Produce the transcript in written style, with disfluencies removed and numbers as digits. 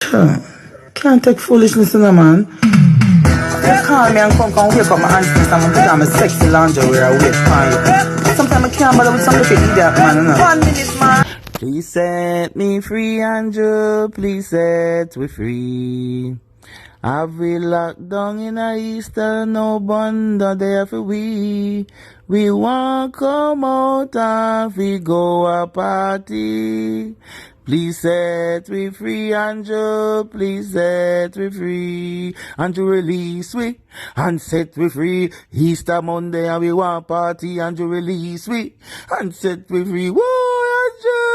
Can't take foolishness in a man. You call me and come wake up my hands and I'm put on my sexy lingerie I wait for you. Sometimes I can't bother with some little idiot man, you know. 1 minute, man. Please set me free, Andrew. Please set me free. I've been locked down in a Easter, no bunda there for we. We want come out and we go a party. Please set me free, Andrew. Please set me free. Andrew release we and set me free. Easter Monday and we want party. Andrew release we and set me free. Whoa, Andrew.